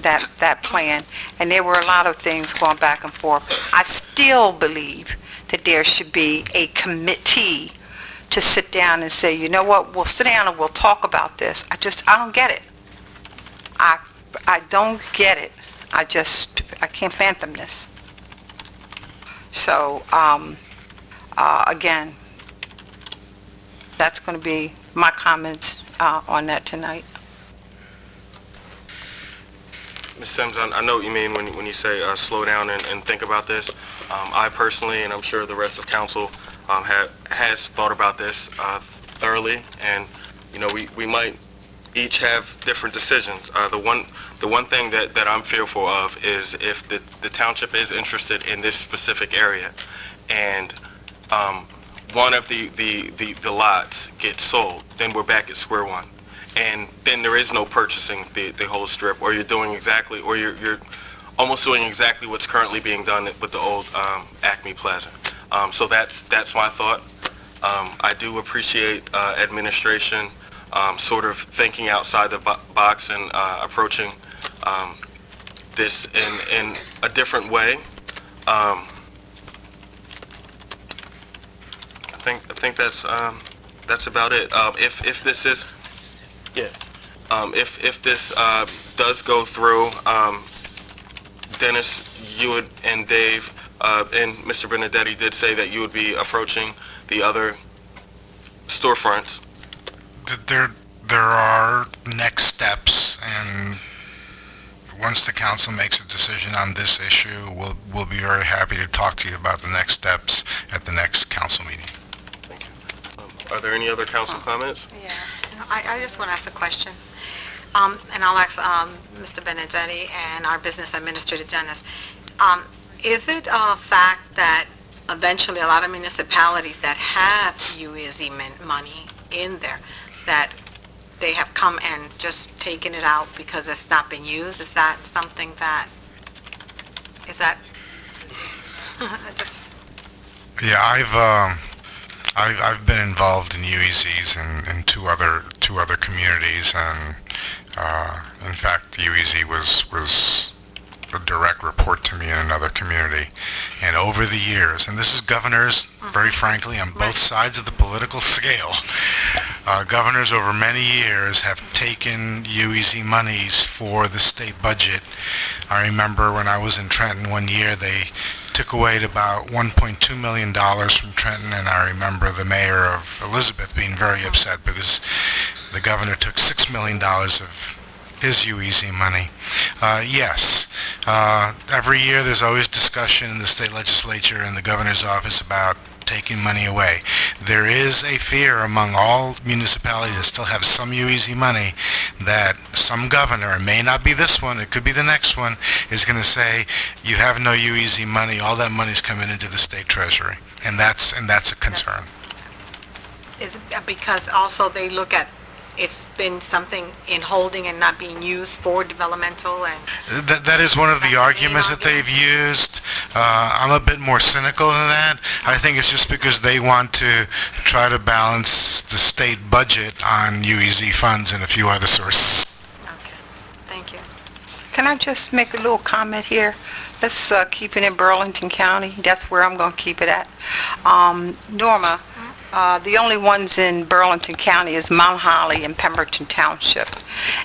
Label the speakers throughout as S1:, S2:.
S1: that plan, and there were a lot of things going back and forth. I still believe that there should be a committee to sit down and say, you know what, we'll sit down and we'll talk about this. I don't get it. I don't get it. I can't fathom this. So, again, that's going to be my comments on that tonight.
S2: Ms. Sims, I know what you mean when you say slow down and think about this. I personally, and I'm sure the rest of council, has thought about this thoroughly, and we might each have different decisions. The one thing that I'm fearful of is if the township is interested in this specific area, and one of the lots gets sold, then we're back at square one, and then there is no purchasing the whole strip, or you're almost doing exactly what's currently being done with the old Acme Plaza. So that's my thought. I do appreciate administration sort of thinking outside the box and approaching this in a different way. I think that's about it. If this is, yeah, if this does go through, Dennis, you and Dave and Mr. Benedetti did say that you would be approaching the other storefronts.
S3: There are next steps, and once the council makes a decision on this issue, we'll be very happy to talk to you about the next steps at the next council meeting.
S2: Thank you. Are there any other council comments?
S4: Yeah, I just want to ask a question. And I'll ask Mr. Benedetti and our business administrator, Dennis. Is it a fact that eventually a lot of municipalities that have UEZ money in there, that they have come and just taken it out because it's not been used? Is that something that,
S3: Yeah, I've been involved in UEZs in two other communities, and in fact, the UEZ was a direct report to me in another community. And over the years, and this is governors, very frankly, on both sides of the political scale, governors over many years have taken UEZ monies for the state budget. I remember when I was in Trenton one year, they took away about $1.2 million from Trenton, and I remember the mayor of Elizabeth being very upset because the governor took $6 million of his UEZ money. Yes, every year there's always discussion in the state legislature and the governor's office about taking money away. There is a fear among all municipalities that still have some UEZ money that some governor, it may not be this one, it could be the next one, is going to say, you have no UEZ money, all that money's coming into the state treasury. And that's a concern.
S4: is it because also they look at it's been something in holding and not being used for developmental? And
S3: that is one of the arguments that they've used. I'm a bit more cynical than that. I think it's just because they want to try to balance the state budget on UEZ funds and a few other sources.
S4: okay, thank you.
S1: Can I just make a little comment here? Let's keep it in Burlington County. That's where I'm going to keep it at. Norma, the only ones in Burlington County is Mount Holly and Pemberton Township.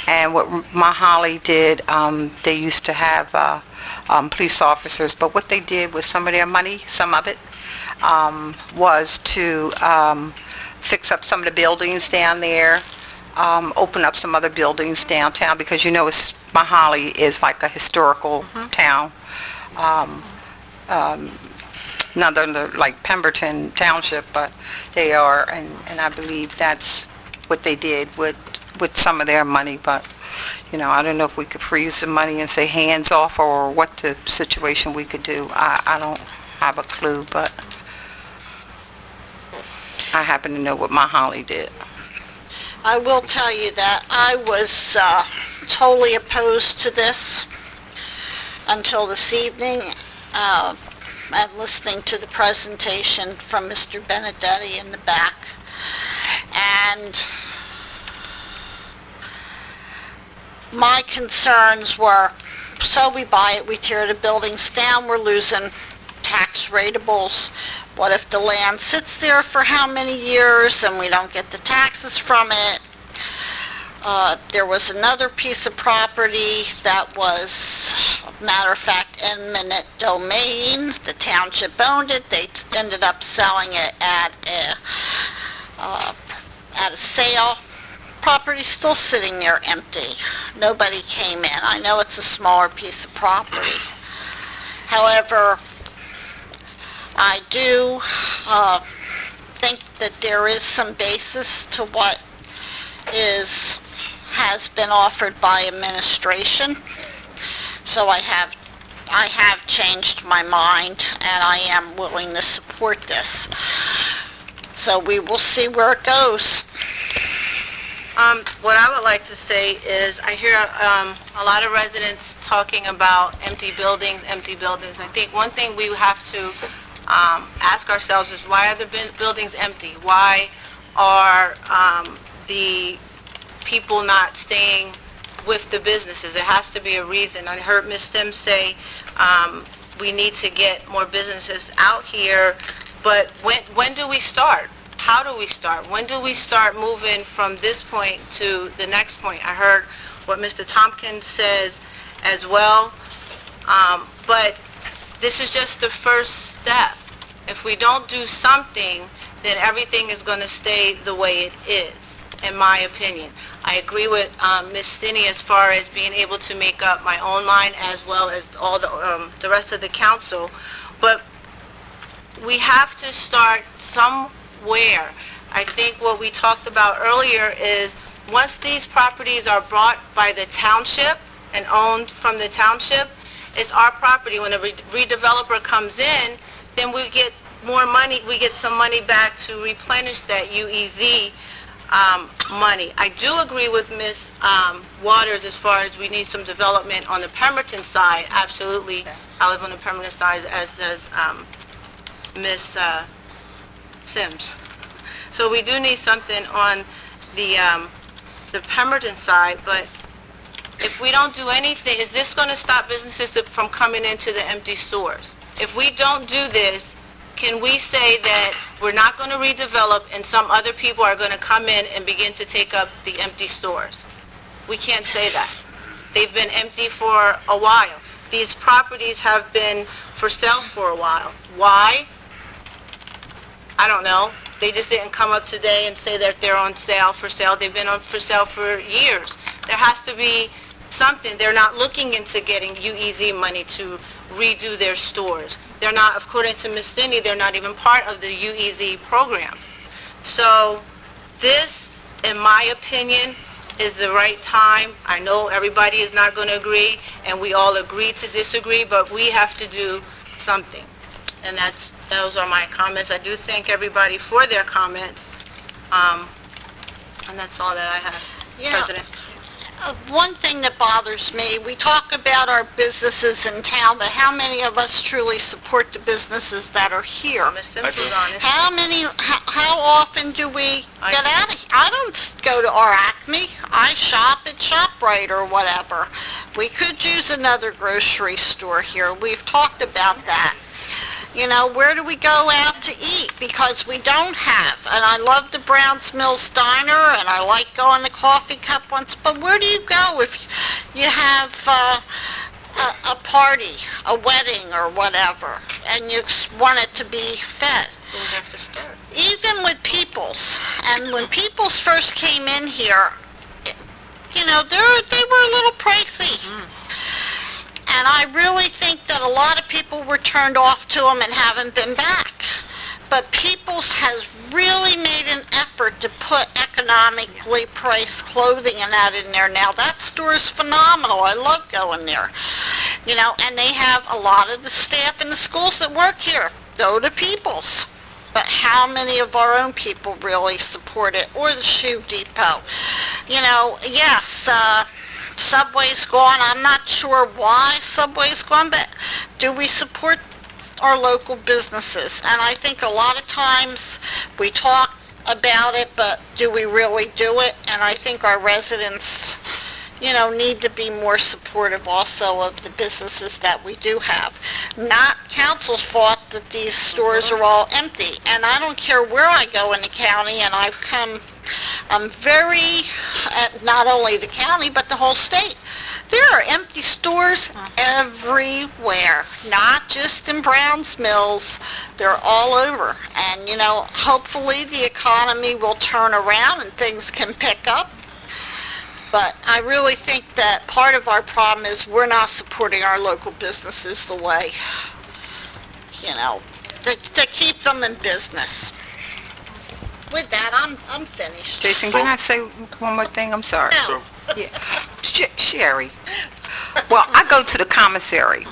S1: And what Mount Holly did, they used to have police officers, but what they did with some of their money, some of it, was to fix up some of the buildings down there, open up some other buildings downtown, because you know Mount Holly is like a historical town. Not under like Pemberton Township, but they are, and I believe that's what they did with some of their money. But you know, I don't know if we could freeze the money and say hands off, or what the situation we could do. I don't have a clue, but I happen to know what Mount Holly did.
S5: I will tell you that I was totally opposed to this until this evening, and listening to the presentation from Mr. Benedetti in the back. And my concerns were, so we buy it, we tear the buildings down, we're losing tax ratables. What if the land sits there for how many years and we don't get the taxes from it? There was another piece of property that was, matter of fact, eminent domain. The township owned it. They ended up selling it at a sale. Property still sitting there empty. Nobody came in. I know it's a smaller piece of property. However, I do think that there is some basis to what has been offered by administration. So I have changed my mind, and I am willing to support this. So we will see where it goes.
S4: What I would like to say is I hear a lot of residents talking about empty buildings. I think one thing we have to ask ourselves is, why are the buildings empty? Why are the people not staying with the businesses? There has to be a reason. I heard Ms. Sims say we need to get more businesses out here, but when do we start? How do we start? When do we start moving from this point to the next point? I heard what Mr. Tompkins says as well, but this is just the first step. If we don't do something, then everything is going to stay the way it is, in my opinion. I agree with Ms. Stinney as far as being able to make up my own mind, as well as all the rest of the council, but we have to start somewhere. I think what we talked about earlier is, once these properties are bought by the township and owned from the township, it's our property. When a redeveloper comes in, then we get more money, we get some money back to replenish that UEZ money. I do agree with Ms. Waters as far as we need some development on the Pemberton side. Absolutely. I live on the Pemberton side, as does Ms. Sims. So we do need something on the Pemberton side, but if we don't do anything, is this going to stop businesses from coming into the empty stores? If we don't do this, can we say that we're not going to redevelop and some other people are going to come in and begin to take up the empty stores? We can't say that. They've been empty for a while. These properties have been for sale for a while. Why? I don't know. They just didn't come up today and say that they're on sale for sale. They've been on for sale for years. There has to be something. They're not looking into getting UEZ money to redo their stores. They're not, according to Ms. Stinney, they're not even part of the UEZ program. So this, in my opinion, is the right time. I know everybody is not going to agree, and we all agree to disagree, but we have to do something. And those are my comments. I do thank everybody for their comments. And that's all that I have, President.
S5: One thing that bothers me, we talk about our businesses in town, but how many of us truly support the businesses that are here?
S4: Ms. Sims is honest.
S5: How often do we get out of here? I don't go to our Acme. I shop at ShopRite or whatever. We could use another grocery store here. We've talked about that. You know, where do we go out to eat? Because we don't have. And I love the Browns Mills Diner, and I like going to Coffee Cup once. But where do you go if you have a party, a wedding, or whatever, and you want it to be fed?
S4: We have to start.
S5: Even with Peoples, and when Peoples first came in here, you know, they were a little pricey. And I really think that a lot of people were turned off to them and haven't been back. But Peoples has really made an effort to put economically priced clothing and that in there now. That store is phenomenal. I love going there. You know, and they have a lot of the staff in the schools that work here go to Peoples. But how many of our own people really support it? Or the Shoe Depot? You know, yes, Subway's gone. I'm not sure why Subway's gone, but do we support our local businesses? And I think a lot of times we talk about it, but do we really do it? And I think our residents, need to be more supportive also of the businesses that we do have. Not council's fault that these stores are all empty. And I don't care where I go in the county, and I'm very, not only the county, but the whole state. There are empty stores everywhere, not just in Browns Mills. They're all over. And, hopefully the economy will turn around and things can pick up. But I really think that part of our problem is we're not supporting our local businesses the way, to keep them in business. With that, I'm finished.
S1: Jason, can I say one more thing? I'm sorry.
S5: No.
S2: Sure.
S1: Yeah. Sherry. Well, I go to the commissary.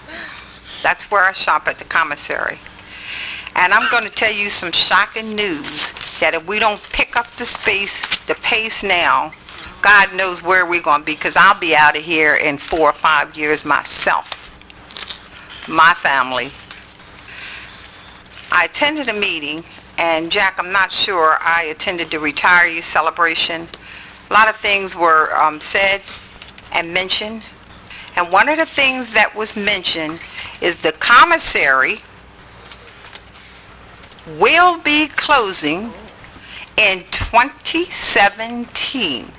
S1: That's where I shop, at the commissary. And I'm going to tell you some shocking news that if we don't pick up the pace now, God knows where we're going to be, because I'll be out of here in 4 or 5 years myself. My family. I attended a meeting, and Jack, I'm not sure, I attended the retiree celebration. A lot of things were said and mentioned. And one of the things that was mentioned is the commissary will be closing in 2017.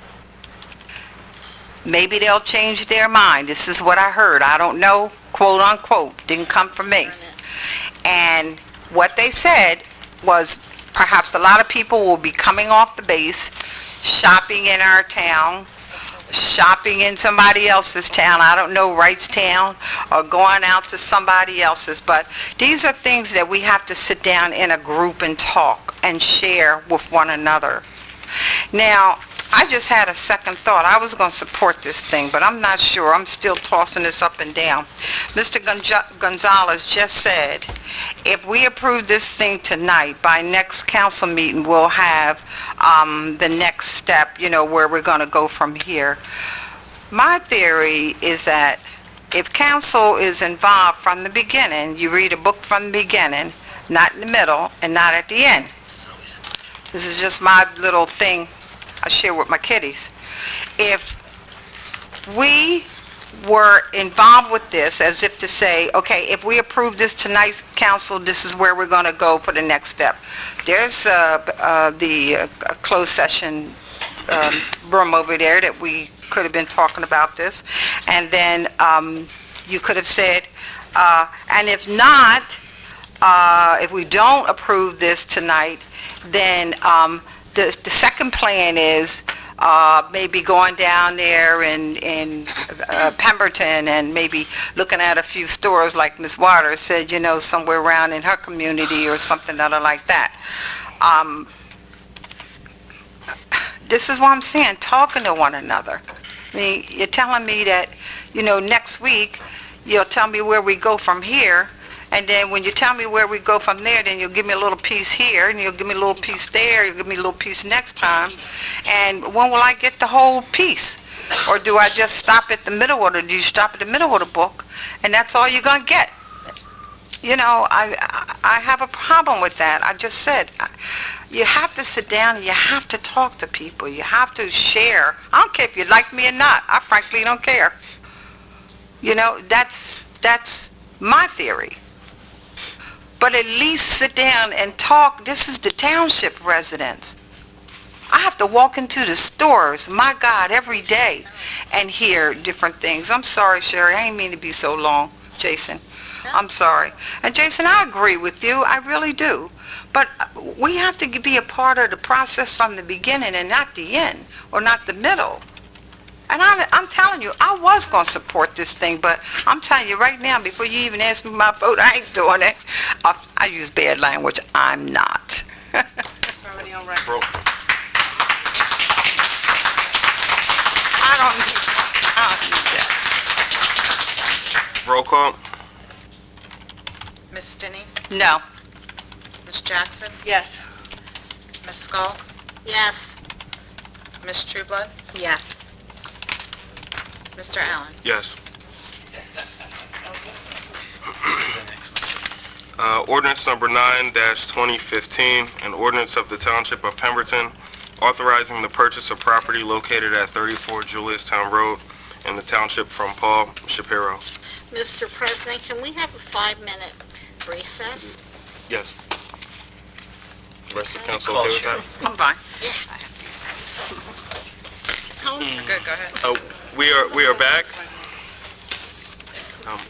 S1: Maybe they'll change their mind. This is what I heard. I don't know, quote unquote. Didn't come from me. And what they said was perhaps a lot of people will be coming off the base, shopping in our town, shopping in somebody else's town. I don't know, Wrightstown, or going out to somebody else's. But these are things that we have to sit down in a group and talk and share with one another. Now, I just had a second thought. I was going to support this thing, but I'm not sure. I'm still tossing this up and down. Mr. Gonzalez just said, if we approve this thing tonight, by next council meeting, we'll have the next step, where we're going to go from here. My theory is that if council is involved from the beginning, you read a book from the beginning, not in the middle, and not at the end. This is just my little thing I share with my kiddies. If we were involved with this, as if to say, okay, if we approve this tonight's council, this is where we're going to go for the next step. There's the closed session room over there that we could have been talking about this. And then you could have said, and if not, if we don't approve this tonight, then the second plan is maybe going down there in Pemberton and maybe looking at a few stores like Ms. Waters said, somewhere around in her community or something other like that. This is what I'm saying, talking to one another. I mean, you're telling me that, next week you'll tell me where we go from here. And then when you tell me where we go from there, then you'll give me a little piece here, and you'll give me a little piece there, you'll give me a little piece next time. And when will I get the whole piece? Or do I just stop at the middle, or do you stop at the middle of the book, and that's all you're going to get? I have a problem with that. I just said, you have to sit down and you have to talk to people. You have to share. I don't care if you like me or not. I frankly don't care. That's my theory. But at least sit down and talk. This is the township residents. I have to walk into the stores, my God, every day and hear different things. I'm sorry, Sherry. I ain't mean to be so long, Jason. I'm sorry. And Jason, I agree with you. I really do. But we have to be a part of the process from the beginning and not the end, or not the middle. And I'm telling you, I was going to support this thing, but I'm telling you right now, before you even ask me my vote, I ain't doing it. I use bad language. I'm not.
S4: Already on record.
S1: I don't need that.
S2: Roll call.
S4: Ms. Stinney?
S1: No.
S4: Ms. Jackson?
S1: Yes.
S4: Ms. Skull?
S5: Yes.
S4: Ms. Trueblood? Yes. Mr. Allen?
S2: Yes. Ordinance number 9-2015, an ordinance of the Township of Pemberton authorizing the purchase of property located at 34 Juliustown Road in the township from Paul Shapiro.
S5: Mr. President, can we have a 5-minute recess?
S2: Yes. The rest of
S5: Okay.
S2: council okay with that?
S1: I'm fine.
S4: Good, go ahead.
S2: We are back.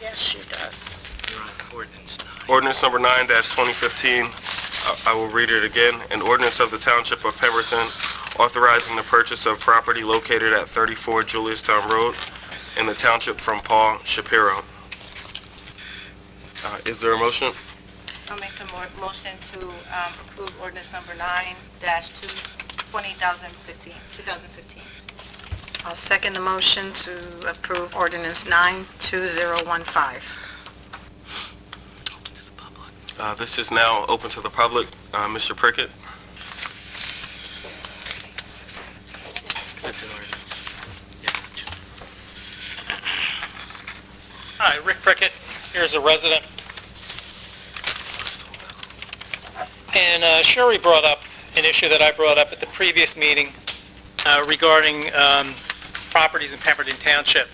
S5: Yes, she does.
S2: Ordinance number 9-2015. I will read it again. An ordinance of the Township of Pemberton authorizing the purchase of property located at 34 Juliustown Road in the township from Paul Shapiro. Is there a motion?
S6: I'll make the motion to approve ordinance number 9-2015.
S4: I'll second the motion to approve ordinance 92015.
S2: This is now open to the public. Mr. Prickett?
S7: That's an ordinance. Hi, Rick Prickett. Here's a resident. And Sherry brought up an issue that I brought up at the previous meeting regarding properties in Pemberton Township.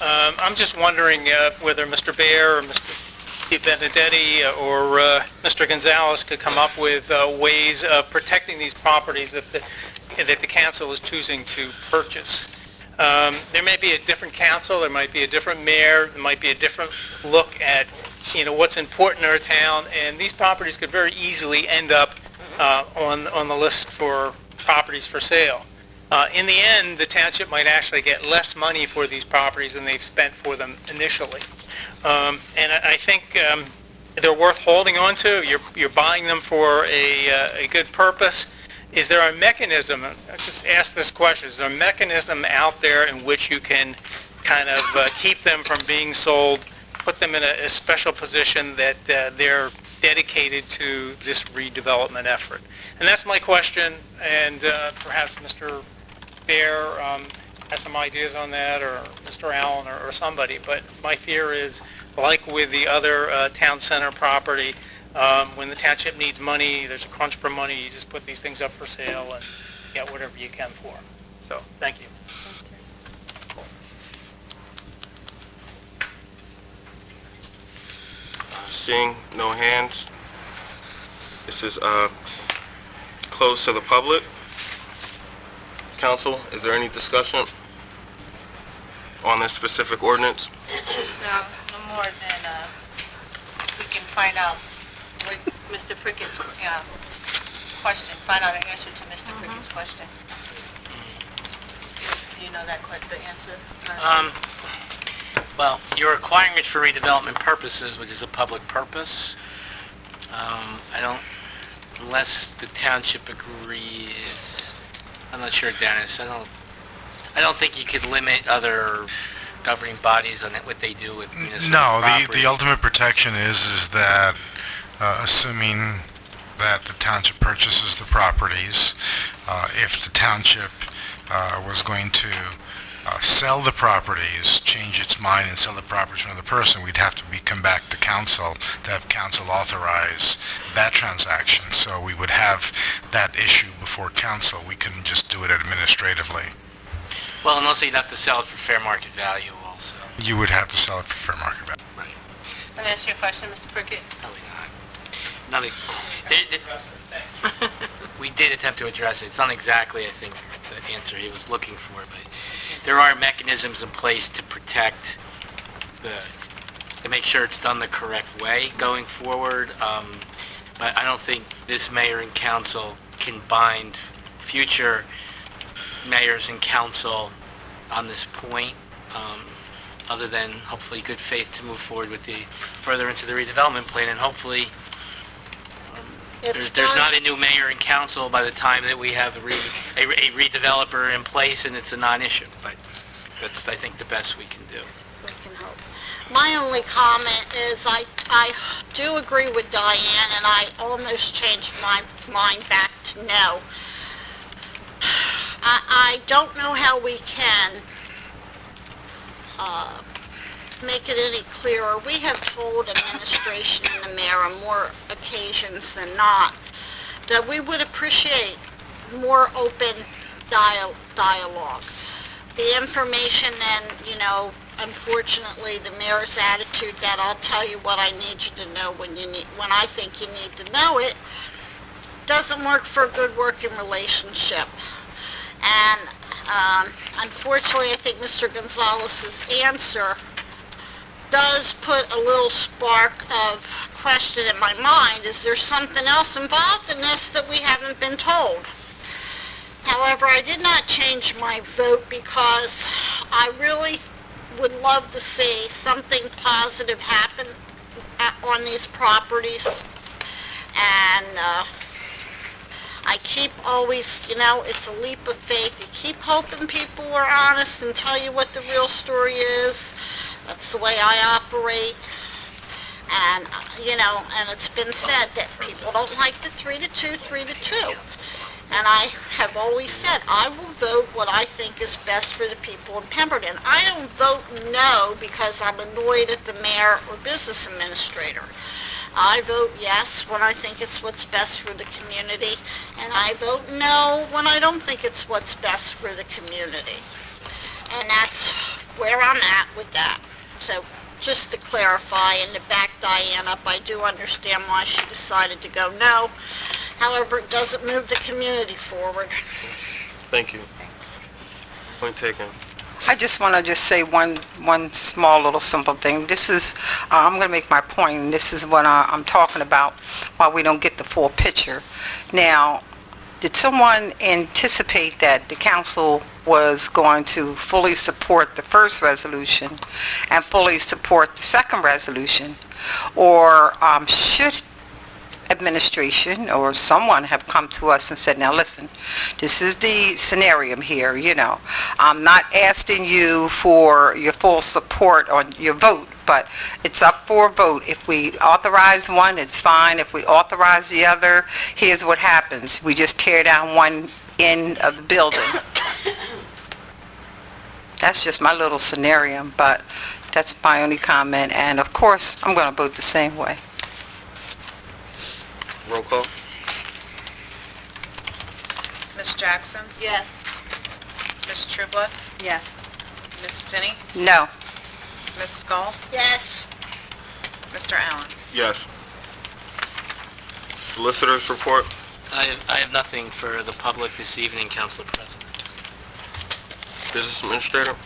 S7: I'm just wondering whether Mr. Bear or Mr. Benedetti or Mr. Gonzalez could come up with ways of protecting these properties that the council is choosing to purchase. There may be a different council, there might be a different mayor, there might be a different look at what's important in our town, and these properties could very easily end up on the list for properties for sale. In the end, the township might actually get less money for these properties than they've spent for them initially. And I think they're worth holding on to. You're buying them for a good purpose. Is there a mechanism, let's just ask this question, is there a mechanism out there in which you can kind of keep them from being sold, put them in a special position that they're dedicated to this redevelopment effort? And that's my question, and perhaps Mr. Bear has some ideas on that, or Mr. Allen, or somebody. But my fear is, like with the other town center property, when the township needs money, there's a crunch for money, you just put these things up for sale and get whatever you can for them. So, thank you.
S2: Seeing no hands, this is closed to the public. Council, is there any discussion on this specific ordinance?
S6: No more than we can find out what Mr. Prickett's question, find out an answer to Mr. Prickett's question. Do you know the answer?
S8: Well, you're acquiring it for redevelopment purposes, which is a public purpose. Unless the township agrees, I'm not sure, Dennis, I don't think you could limit other governing bodies on what they do with municipal property.
S3: No, the ultimate protection is that assuming that the township purchases the properties, if the township was going to sell the properties, change its mind and sell the properties to another person, we'd have to come back to council to have council authorize that transaction. So we would have that issue before council. We couldn't just do it administratively.
S8: Well, unless you'd have to sell it for fair market value also.
S3: You would have to sell it for fair market value.
S8: Right.
S6: Let me ask you a question, Mr. Prickett.
S8: Probably not. We did attempt to address it. It's not exactly, I think, the answer he was looking for, but there are mechanisms in place to protect to make sure it's done the correct way going forward. But I don't think this mayor and council can bind future mayors and council on this point, other than hopefully good faith to move forward with further into the redevelopment plan, and hopefully there's not a new mayor and council by the time that we have a redeveloper in place and it's a non-issue. But that's, I think, the best we can do.
S5: We can hope. My only comment is I do agree with Diane, and I almost changed my mind back to no. I don't know how we can make it any clearer. We have told administration and the mayor on more occasions than not that we would appreciate more open dialogue. the information and, unfortunately, the mayor's attitude that I'll tell you what I need you to know when I think you need to know it, doesn't work for a good working relationship. And unfortunately, I think Mr. Gonzalez's answer does put a little spark of question in my mind. Is there something else involved in this that we haven't been told? However, I did not change my vote because I really would love to see something positive happen on these properties. And I keep always, it's a leap of faith. You keep hoping people are honest and tell you what the real story is. That's the way I operate. And, and it's been said that people don't like the 3-2, 3-2. And I have always said, I will vote what I think is best for the people in Pemberton. I don't vote no because I'm annoyed at the mayor or business administrator. I vote yes when I think it's what's best for the community, and I vote no when I don't think it's what's best for the community. And that's where I'm at with that. So just to clarify and to back Diane up, I do understand why she decided to go no. However, it doesn't move the community forward.
S2: Thank you. Point taken.
S1: I just want to say one small little simple thing. This is, I'm going to make my point, and this is what I'm talking about, why we don't get the full picture. Now, did someone anticipate that the council was going to fully support the first resolution and fully support the second resolution? Or should administration or someone have come to us and said, now listen, this is the scenario here, I'm not asking you for your full support on your vote, but it's up for a vote. If we authorize one, it's fine. If we authorize the other, here's what happens. We just tear down one end of the building. That's just my little scenario, but that's my only comment. And of course, I'm going to vote the same way.
S2: Roll call.
S6: Ms. Jackson?
S5: Yes.
S6: Ms. Trueblood?
S4: Yes.
S6: Ms. Tinney?
S1: No.
S6: Ms. Skull?
S5: Yes.
S6: Mr. Allen?
S2: Yes. Solicitor's report.
S8: I have nothing for the public this evening, Council President.
S2: Business Administrator.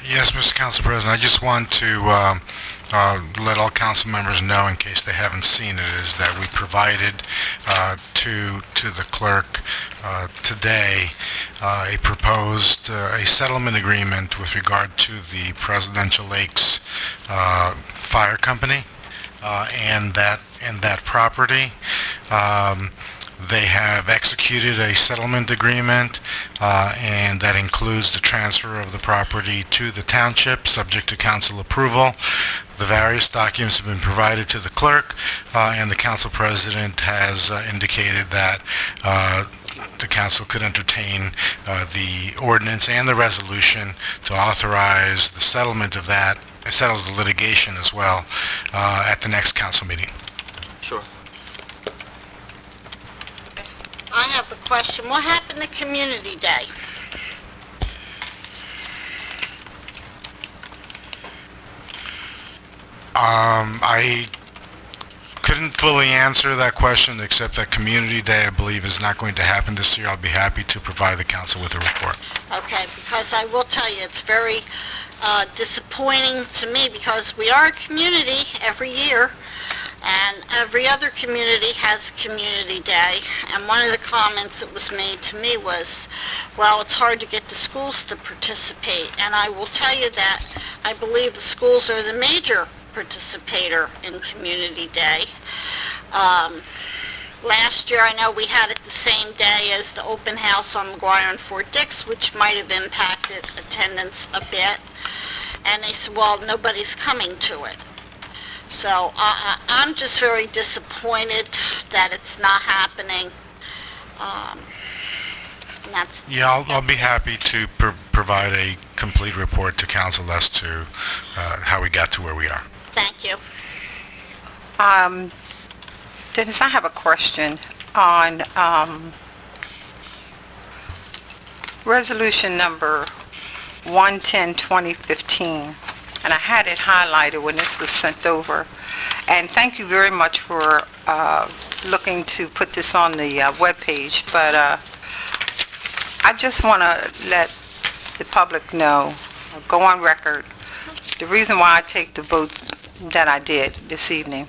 S3: Yes, Mr. Council President, I just want to let all council members know, in case they haven't seen it, is that we provided to the clerk today a proposed a settlement agreement with regard to the Presidential Lakes Fire Company and that property. They have executed a settlement agreement, and that includes the transfer of the property to the township, subject to council approval. The various documents have been provided to the clerk, and the council president has indicated that the council could entertain the ordinance and the resolution to authorize the settlement of that. It settles the litigation as well at the next council meeting.
S2: Sure.
S5: I have a question. What happened to Community Day?
S3: I couldn't fully answer that question, except that Community Day, I believe, is not going to happen this year. I'll be happy to provide the council with a report.
S5: Okay, because I will tell you, it's very disappointing to me, because we are a community every year, and every other community has Community Day. And one of the comments that was made to me was, well, it's hard to get the schools to participate. And I will tell you that I believe the schools are the major participator in Community Day. Last year, I know we had it the same day as the open house on McGuire and Fort Dix, which might have impacted attendance a bit. And they said, well, nobody's coming to it. So I'm just very disappointed that it's not happening.
S3: Yeah, I'll be happy to provide a complete report to council as to how we got to where we are.
S5: Thank you.
S1: Dennis, I have a question on Resolution number 110-2015, and I had it highlighted when this was sent over. And thank you very much for looking to put this on the webpage, but I just want to let the public know, go on record, the reason why I take the vote that I did this evening.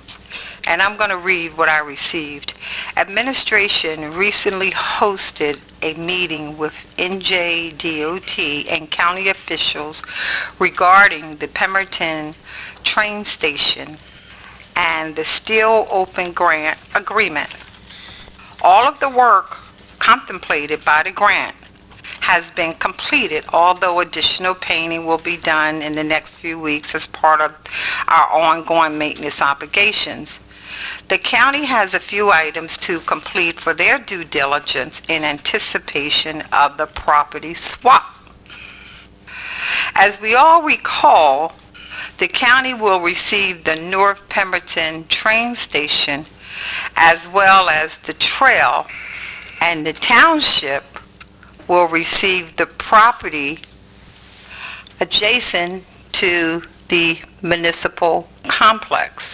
S1: And I'm going to read what I received. Administration recently hosted a meeting with NJDOT and county officials regarding the Pemberton train station and the Still Open Grant Agreement. All of the work contemplated by the grant has been completed, although additional painting will be done in the next few weeks as part of our ongoing maintenance obligations. The county has a few items to complete for their due diligence in anticipation of the property swap. As we all recall, the county will receive the North Pemberton train station as well as the trail, and the township will receive the property adjacent to the municipal complex.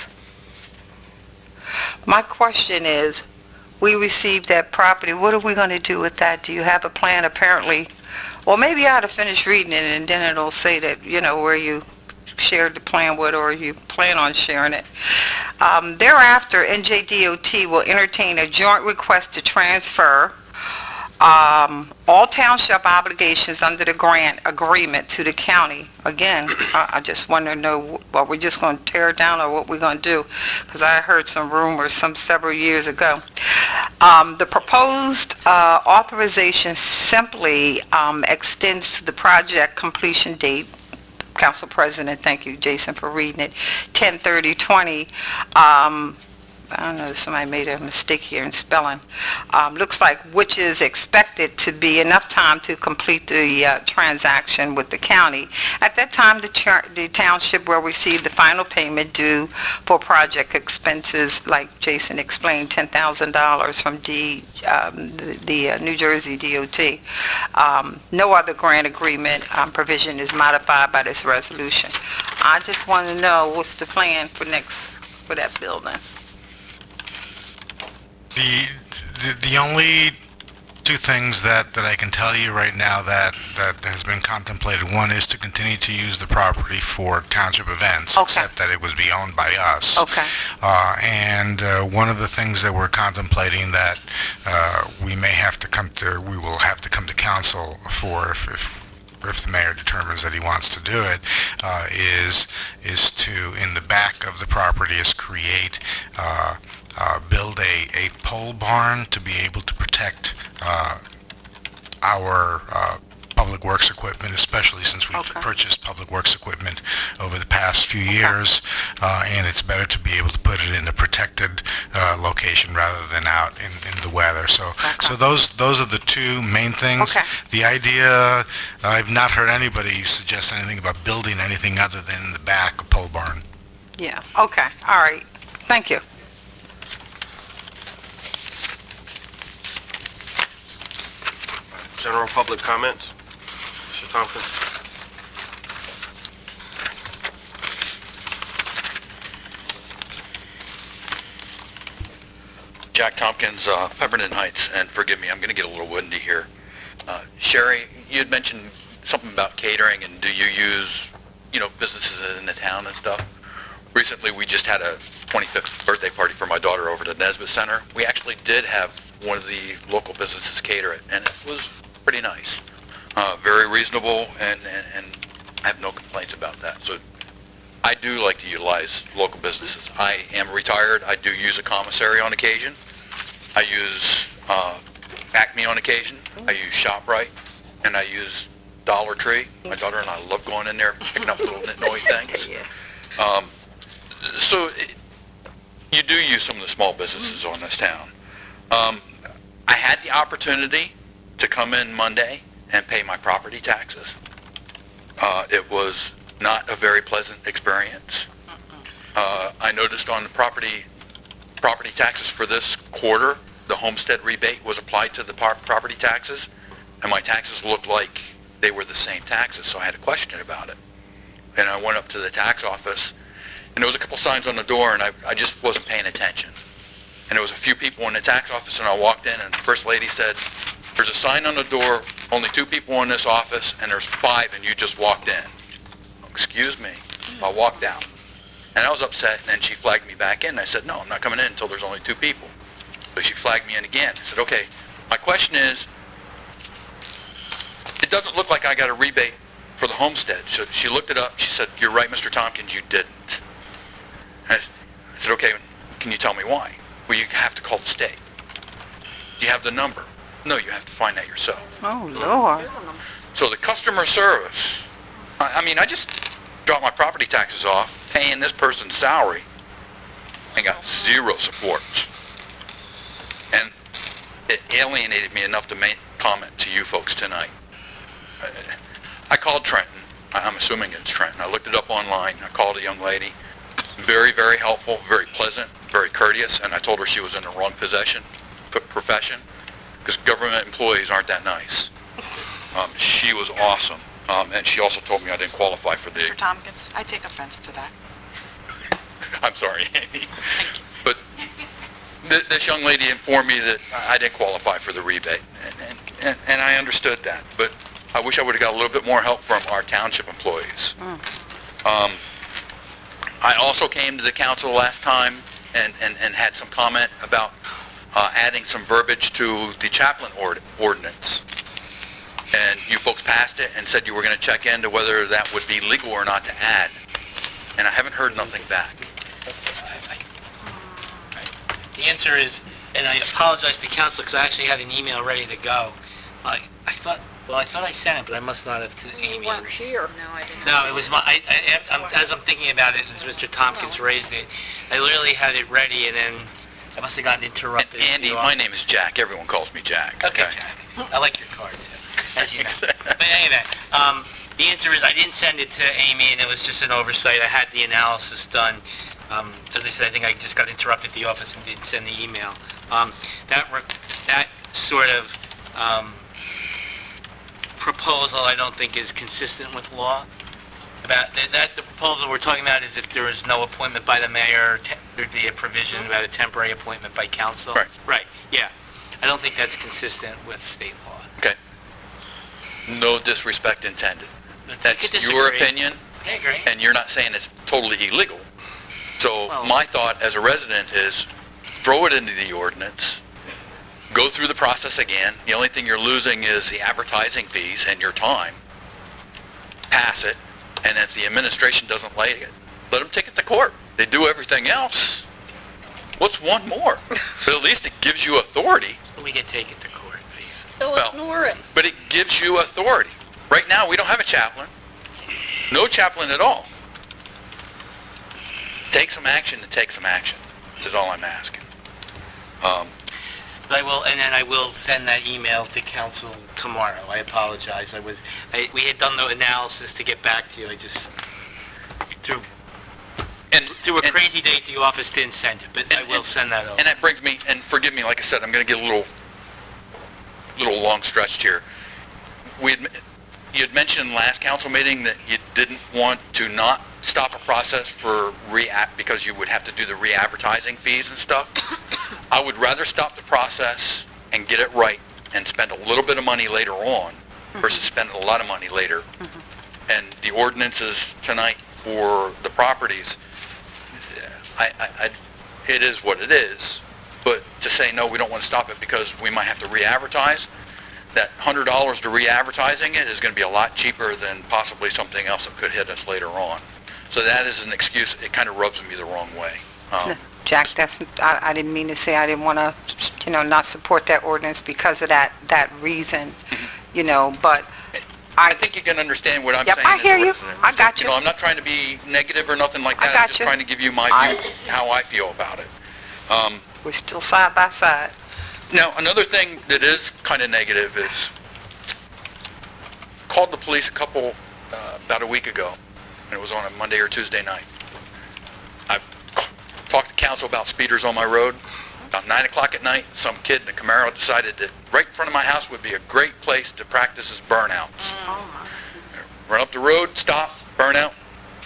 S1: My question is, we received that property, what are we going to do with that? Do you have a plan? Apparently, well, maybe I ought to finish reading it and then it'll say that, you know, where you shared the plan with or you plan on sharing it. Thereafter, NJDOT will entertain a joint request to transfer all township obligations under the grant agreement to the county. Again, I just want to know what we're just going to tear it down or what we're going to do, because I heard some rumors several years ago. The proposed authorization simply extends the project completion date. Council President, thank you, Jason, for reading it, 10/30/20. I don't know if somebody made a mistake here in spelling. Looks like which is expected to be enough time to complete the transaction with the county. At that time, the township will receive the final payment due for project expenses, like Jason explained, $10,000 from the New Jersey DOT. No other grant agreement provision is modified by this resolution. I just want to know what's the plan for that building.
S3: The only two things that I can tell you right now that has been contemplated, one is to continue to use the property for township events,
S1: Okay.
S3: except that it would be owned by us.
S1: Okay.
S3: And one of the things that we're contemplating that we will have to come to council for if the mayor determines that he wants to do it, is to, in the back of the property, is create build a pole barn to be able to protect our public works equipment, especially since we've
S1: Okay.
S3: purchased public works equipment over the past few years, and it's better to be able to put it in a protected location rather than out in the weather. So,
S1: Okay.
S3: those are the two main things.
S1: Okay.
S3: The idea, I've not heard anybody suggest anything about building anything other than the back, a pole barn.
S1: Yeah, okay, all right. Thank you.
S2: General public comments? Mr. Thompson?
S9: Jack Tompkins, Pemberton Heights, and forgive me, I'm going to get a little windy here. Sherry, you had mentioned something about catering, and do you use, businesses in the town and stuff? Recently, we just had a 25th birthday party for my daughter over at the Nesbitt Center. We actually did have one of the local businesses cater it, and it was pretty nice. Very reasonable, and I have no complaints about that. So I do like to utilize local businesses. I am retired. I do use a commissary on occasion. I use Acme on occasion. I use ShopRite, and I use Dollar Tree. My daughter and I love going in there, picking up little nitnoy things. You do use some of the small businesses on this town. I had the opportunity to come in Monday and pay my property taxes. It was not a very pleasant experience. I noticed on the property taxes for this quarter, the homestead rebate was applied to the property taxes. and my taxes looked like they were the same taxes, so I had a question about it. And I went up to the tax office, and there was a couple signs on the door, and I just wasn't paying attention. And there was a few people in the tax office, and I walked in, and the first lady said, "There's a sign on the door, only 2 people in this office, and there's 5, and you just walked in." Excuse me. I walked out. And I was upset, and then she flagged me back in, and I said, "No, I'm not coming in until there's only 2 people." So she flagged me in again. I said, "Okay, my question is, it doesn't look like I got a rebate for the homestead." So she looked it up. She said, "You're right, Mr. Tompkins, you didn't." I said, "Okay, can you tell me why?" "Well, you have to call the state." "Do you have the number?" "No, you have to find that yourself."
S1: Oh, Lord.
S9: So the customer service, I mean, I just dropped my property taxes off, paying this person's salary, and got 0 support. And it alienated me enough to make comment to you folks tonight. I called Trenton. I'm assuming it's Trenton. I looked it up online. I called a young lady. Very, very helpful, very pleasant, very courteous, and I told her she was in the wrong profession, because government employees aren't that nice. She was awesome, and she also told me I didn't qualify for the...
S6: Mr. Tompkins, I take offense to that.
S9: I'm sorry, Amy. But this young lady informed me that I didn't qualify for the rebate, and I understood that. But I wish I would have got a little bit more help from our township employees. I also came to the council last time and had some comment about adding some verbiage to the chaplain ordinance. And you folks passed it and said you were going to check into whether that would be legal or not to add. And I haven't heard nothing back.
S8: The answer is, and I apologize to council because I actually had an email ready to go. I thought I sent it, but I must not have to Amy.
S5: You weren't here.
S6: No, I didn't.
S8: No, it was my, as I'm thinking about it, as Mr. Tompkins raised it, I literally had it ready and then I must have gotten interrupted.
S9: And Andy, my name is Jack. Everyone calls me Jack.
S8: Okay, Jack. I like your card too, as you know. But anyway, the answer is I didn't send it to Amy and it was just an oversight. I had the analysis done. As I said, I think I just got interrupted at the office and didn't send the email. That sort of proposal I don't think is consistent with law. About that, the proposal we're talking about is if there is no appointment by the mayor, there'd be a provision about a temporary appointment by council.
S9: Right.
S8: Right, yeah. I don't think that's consistent with state law.
S9: Okay. No disrespect intended.
S8: You
S9: That's
S8: could
S9: your
S8: disagree.
S9: opinion,
S8: I agree.
S9: and you're not saying it's totally illegal. So
S8: Well-
S9: my thought as a resident is throw it into the ordinance, go through the process again. The only thing you're losing is the advertising fees and your time. Pass it, and if the administration doesn't like it, let them take it to court. They do everything else. What's one more? But at least it gives you authority.
S8: We get taken to court.
S5: So
S9: Well-
S5: ignore it.
S9: But it gives you authority. Right now, we don't have a chaplain. No chaplain at all. Take some action to take some action. This is all I'm asking.
S8: But I will send that email to council tomorrow. I apologize. We had done the analysis to get back to you. I just through a crazy day at the office didn't send it, but I will send that over.
S9: And that brings me, and forgive me, like I said, I'm going to get a little long stretched here. You had mentioned last council meeting that you didn't want to not stop a process for because you would have to do the re-advertising fees and stuff. I would rather stop the process and get it right and spend a little bit of money later on versus spend a lot of money later. And the ordinances tonight for the properties, it is what it is. But to say, no, we don't want to stop it because we might have to re-advertise, that $100 to re-advertising it is going to be a lot cheaper than possibly something else that could hit us later on. So that is an excuse. It kind of rubs me the wrong way.
S1: Jack, I didn't mean to say I didn't want to, not support that ordinance because of that reason, but
S9: I think you can understand what I'm
S1: Yep,
S9: saying.
S1: I hear you. I got you.
S9: I'm not trying to be negative or nothing like
S1: I
S9: that.
S1: got
S9: I'm just
S1: you.
S9: trying to give you my view, how I feel about it.
S1: We're still side by side.
S9: Now, another thing that is kind of negative is called the police about a week ago, and it was on a Monday or Tuesday night. I've talked to council about speeders on my road. About 9 o'clock at night, some kid in a Camaro decided that right in front of my house would be a great place to practice his burnouts. Run up the road, stop, burnout,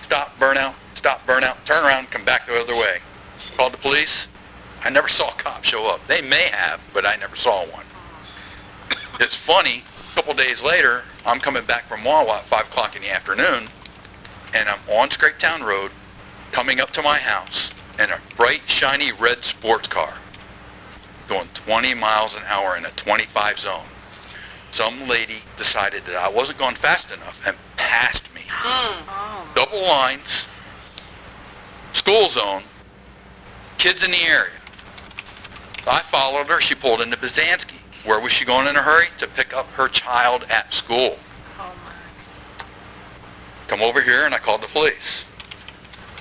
S9: stop, burnout, stop, burnout, turn around, come back the other way. Called the police. I never saw a cop show up. They may have, but I never saw one. It's funny, a couple days later, I'm coming back from Wawa at 5 o'clock in the afternoon, and I'm on Scrapetown Road, coming up to my house, in a bright, shiny red sports car, doing 20 miles an hour in a 25 zone. Some lady decided that I wasn't going fast enough and passed me. Double lines, school zone, kids in the area. I followed her. She pulled into Byzantsky. Where was she going in a hurry? To pick up her child at school. Come over here, and I called the police.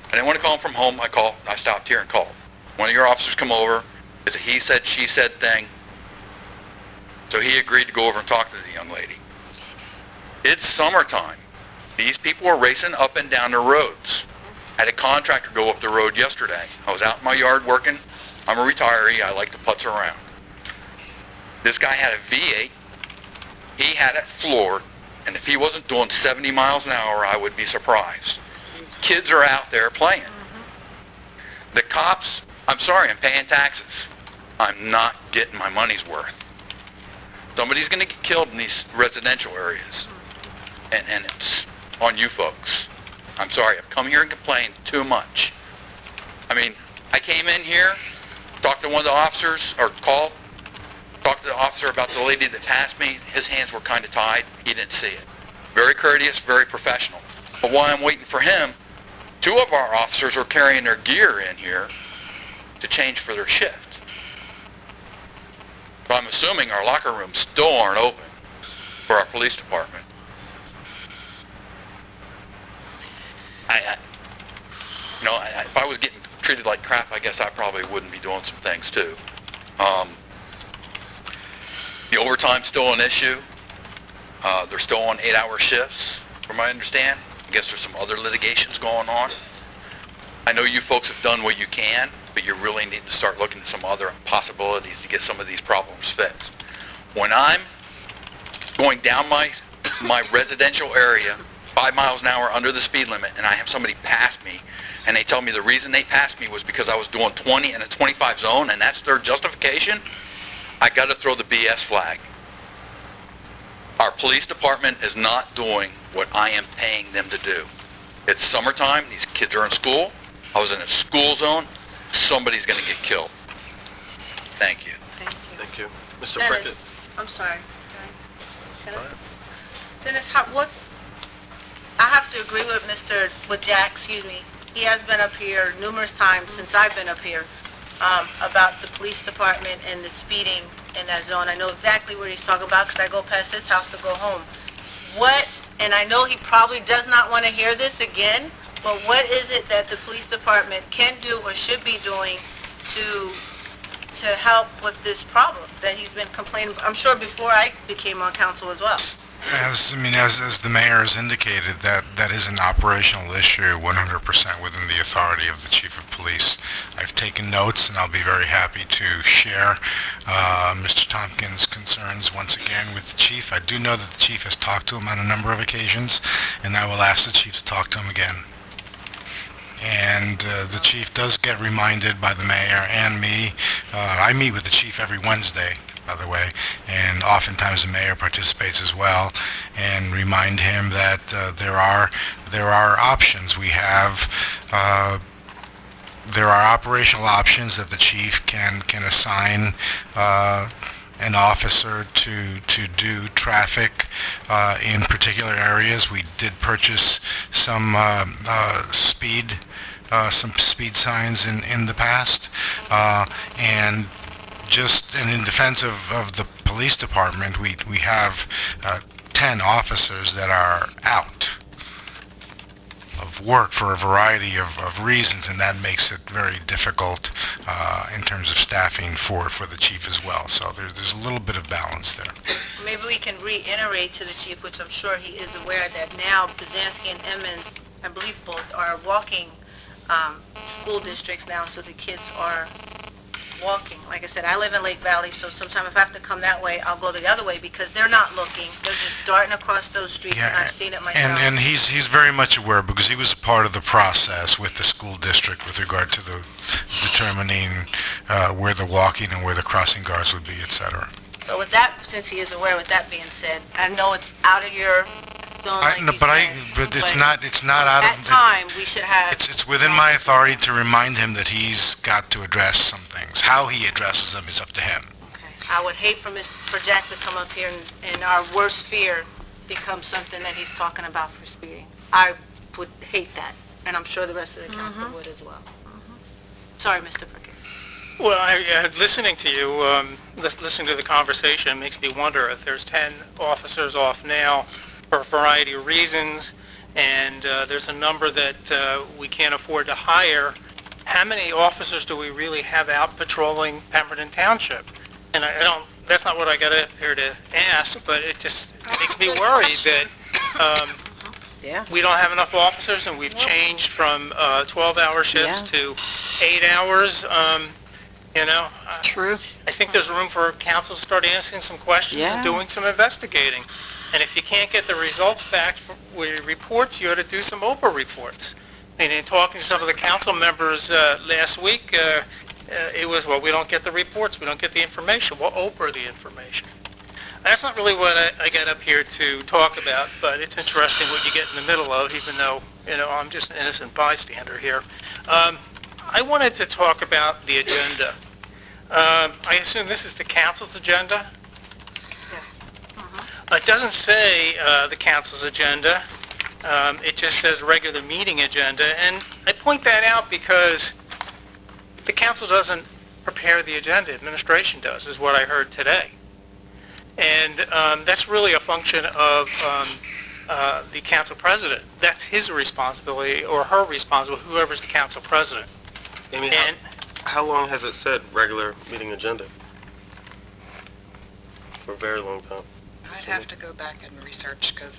S9: I didn't want to call them from home. I stopped here and called. One of your officers come over. It's a he said, she said thing. So he agreed to go over and talk to the young lady. It's summertime. These people are racing up and down the roads. I had a contractor go up the road yesterday. I was out in my yard working. I'm a retiree. I like to putz around. This guy had a V8. He had it floored. And if he wasn't doing 70 miles an hour, I would be surprised. Kids are out there playing. The cops, I'm sorry, I'm paying taxes. I'm not getting my money's worth. Somebody's going to get killed in these residential areas. And it's on you folks. I'm sorry, I've come here and complained too much. I mean, I came in here, talked to one of the officers, or talked to the officer about the lady that passed me. His hands were kind of tied. He didn't see it. Very courteous, very professional. But while I'm waiting for him, 2 of our officers are carrying their gear in here to change for their shift. So I'm assuming our locker rooms still aren't open for our police department. If I was getting treated like crap, I guess I probably wouldn't be doing some things too. The overtime's still an issue. They're still on 8-hour shifts, from what I understand. I guess there's some other litigations going on. I know you folks have done what you can, but you really need to start looking at some other possibilities to get some of these problems fixed. When I'm going down my residential area 5 miles an hour under the speed limit, and I have somebody pass me, and they tell me the reason they passed me was because I was doing 20 in a 25 zone, and that's their justification, I got to throw the BS flag. Our police department is not doing what I am paying them to do. It's summertime. These kids are in school. I was in a school zone. Somebody's going to get killed. Thank you.
S2: Thank you. Mr.
S6: Dennis,
S2: Prickett.
S6: I'm sorry. Dennis, I have to agree with Jack, excuse me. He has been up here numerous times since I've been up here about the police department and the speeding in that zone. I know exactly what he's talking about because I go past his house to go home. And I know he probably does not want to hear this again, but what is it that the police department can do or should be doing to help with this problem that he's been complaining, I'm sure before I became on council as well?
S3: As the mayor has indicated, that is an operational issue 100% within the authority of the chief of police. I've taken notes, and I'll be very happy to share Mr. Tompkins' concerns once again with the chief. I do know that the chief has talked to him on a number of occasions, and I will ask the chief to talk to him again. And the chief does get reminded by the mayor and me. I meet with the chief every Wednesday, by the way, and oftentimes the mayor participates as well, and remind him that there are options. We have there are operational options that the chief can assign an officer to do traffic in particular areas. We did purchase some speed signs in the past, and in defense of the police department, we have 10 officers that are out of work for a variety of reasons, and that makes it very difficult in terms of staffing for the chief as well. So there's a little bit of balance there.
S6: Maybe we can reiterate to the chief, which I'm sure he is aware, that now Byzantsky and Emmons, I believe both, are walking school districts now, so the kids are walking. Like I said, I live in Lake Valley, so sometimes if I have to come that way, I'll go the other way because they're not looking. They're just darting across those streets, and I've seen it myself.
S3: And he's very much aware because he was a part of the process with the school district with regard to the determining where the walking and where the crossing guards would be, etc.
S6: So with that, since he is aware, with that being said, I know it's out of your zone, like you said,
S3: But it's not out
S6: at
S3: of.
S6: that time, we should have...
S3: It's within my authority to remind him that he's got to address some things. How he addresses them is up to him.
S6: Okay. I would hate for Jack to come up here and our worst fear becomes something that he's talking about for speeding. I would hate that, and I'm sure the rest of the council would as well. Sorry, Mr. Prickett.
S7: Well, listening to you, listening to the conversation makes me wonder if there's 10 officers off now for a variety of reasons, and there's a number that we can't afford to hire. How many officers do we really have out patrolling Pemberton Township? And I don't, that's not what I got up here to ask, but it just makes me worried that we don't have enough officers, and we've changed from 12-hour shifts to 8 hours.
S1: True.
S7: I think there's room for council to start asking some questions and doing some investigating. And if you can't get the results back with your reports, you ought to do some Oprah reports. And in talking to some of the council members last week, it was, well, we don't get the reports, we don't get the information. Well, Oprah the information. That's not really what I got up here to talk about, but it's interesting what you get in the middle of, even though, I'm just an innocent bystander here. I wanted to talk about the agenda. I assume this is the council's agenda?
S4: Yes.
S7: It doesn't say the council's agenda. It just says regular meeting agenda. And I point that out because the council doesn't prepare the agenda. Administration does, is what I heard today. And that's really a function of the council president. That's his responsibility, or her responsibility, whoever's the council president.
S2: Amy, how long has it said regular meeting agenda? For a very long time.
S10: I'd have to go back and research, because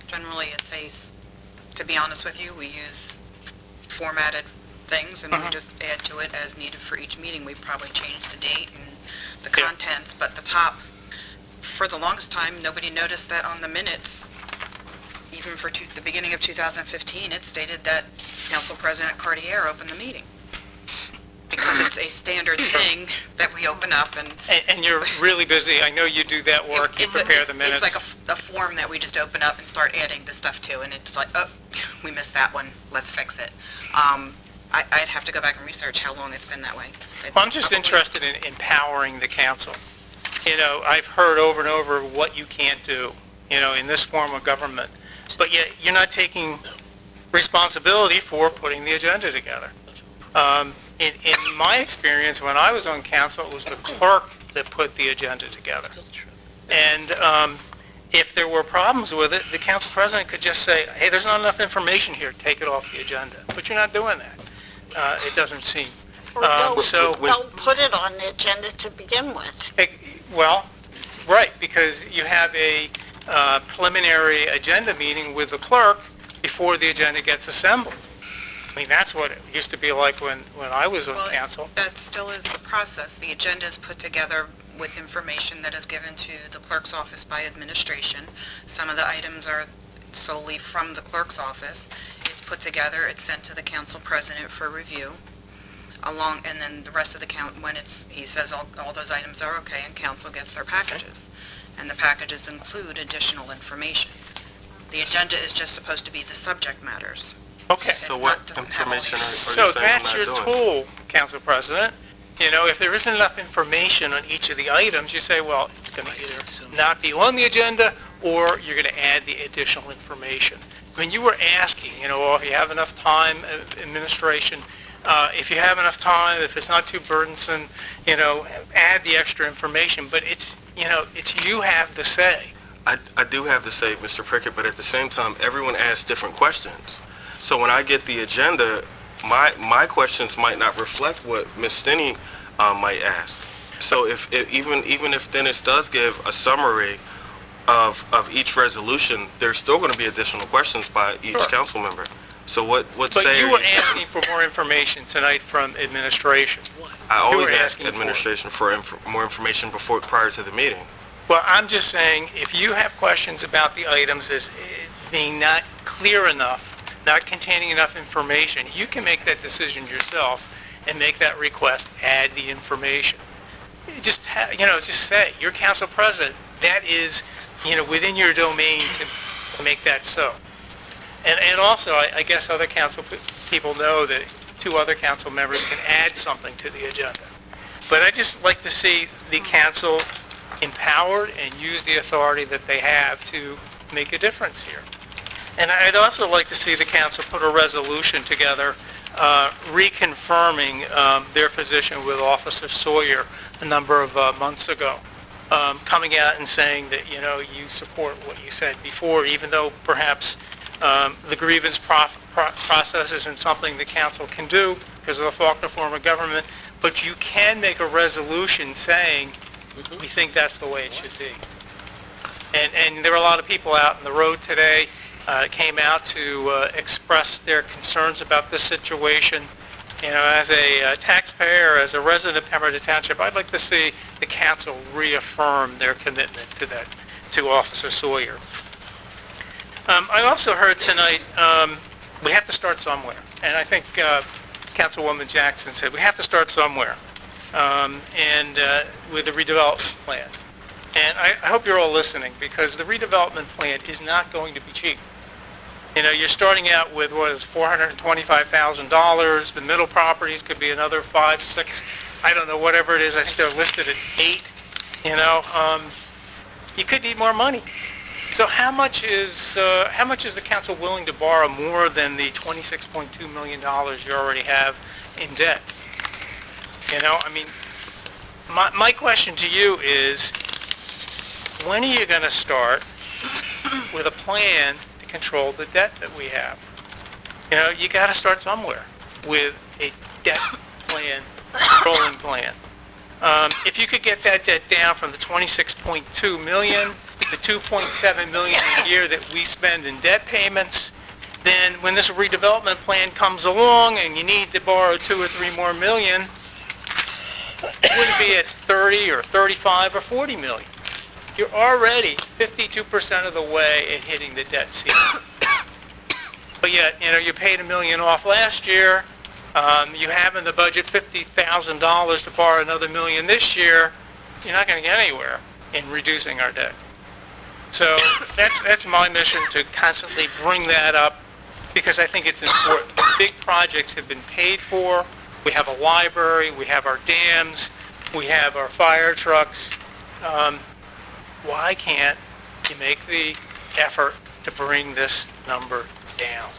S10: generally it says, to be honest with you, we use formatted things, and we just add to it as needed for each meeting. We probably changed the date and the contents, but the top, for the longest time, nobody noticed that on the minutes. Even for the beginning of 2015, it stated that Council President Cartier opened the meeting. Because it's a standard thing that we open up and...
S7: And you're really busy. I know you do that work. You prepare the minutes.
S10: It's like a form that we just open up and start adding the stuff to, and it's like, oh, we missed that one. Let's fix it. I'd have to go back and research how long it's been that way.
S7: Well, I'm just interested in empowering the council. I've heard over and over what you can't do, in this form of government. But yet, you're not taking responsibility for putting the agenda together. In my experience, when I was on council, it was the clerk that put the agenda together. And if there were problems with it, the council president could just say, hey, there's not enough information here, take it off the agenda. But you're not doing that. It doesn't seem.
S5: They'll put it on the agenda to begin with.
S7: Right, because you have a preliminary agenda meeting with the clerk before the agenda gets assembled. I mean, that's what it used to be like when I was on council.
S10: That still is the process. The agenda is put together with information that is given to the clerk's office by administration. Some of the items are solely from the clerk's office. It's put together, it's sent to the council president for review. And then the rest of the he says all those items are okay, and council gets their packages. And the packages include additional information. The agenda is just supposed to be the subject matters.
S7: Okay.
S2: So what information are you saying
S7: So that's your tool, Council President. If there isn't enough information on each of the items, you say, well, it's going to either not be on the agenda, or you're going to add the additional information. I mean, you were asking, if you have enough time, administration, if you have enough time, if it's not too burdensome, add the extra information. But it's you have the say.
S2: I do have to say, Mr. Prickett, but at the same time, everyone asks different questions. So when I get the agenda, my questions might not reflect what Ms. Stinney might ask. So even if Dennis does give a summary of each resolution, there's still going to be additional questions by each council member. So what
S7: But
S2: say
S7: you
S2: are
S7: were asking for more information tonight from administration.
S2: I
S7: you
S2: always
S7: were
S2: ask
S7: asking for it.
S2: administration for more information prior to the meeting.
S7: Well, I'm just saying, if you have questions about the items as being not clear enough, not containing enough information, you can make that decision yourself and make that request, add the information. Just say, you're council president, that is, within your domain to make that so. And also, I guess other council people know that 2 other council members can add something to the agenda. But I just like to see the council empowered and use the authority that they have to make a difference here. And I'd also like to see the council put a resolution together reconfirming their position with Officer Sawyer a number of months ago, coming out and saying that, you support what you said before, even though perhaps the grievance process isn't something the council can do because of the Faulkner form of government, but you can make a resolution saying, we think that's the way it should be. And there were a lot of people out on the road today, came out to express their concerns about this situation. As a taxpayer, as a resident of Pemberton Township, I'd like to see the council reaffirm their commitment to Officer Sawyer. I also heard tonight we have to start somewhere, and I think Councilwoman Jackson said we have to start somewhere, and with the redevelopment plan. And I hope you're all listening, because the redevelopment plan is not going to be cheap. You're starting out with what is $425,000. The middle properties could be another 5, 6, I don't know, whatever it is. I think they're listed at 8. You could need more money. So how much is the council willing to borrow more than the $26.2 million you already have in debt? My question to you is, when are you going to start with a plan to control the debt that we have? You got to start somewhere with a debt plan, rolling plan. If you could get that debt down from the $26.2 million to $2.7 million a year that we spend in debt payments, then when this redevelopment plan comes along and you need to borrow 2 or 3 more million, it wouldn't be at 30 or 35 or 40 million. You're already 52% of the way at hitting the debt ceiling. But yet, you paid $1 million off last year. You have in the budget $50,000 to borrow another $1 million this year. You're not going to get anywhere in reducing our debt. So that's my mission, to constantly bring that up, because I think it's important. Big projects have been paid for. We have a library, we have our dams, we have our fire trucks. Why can't you make the effort to bring this number down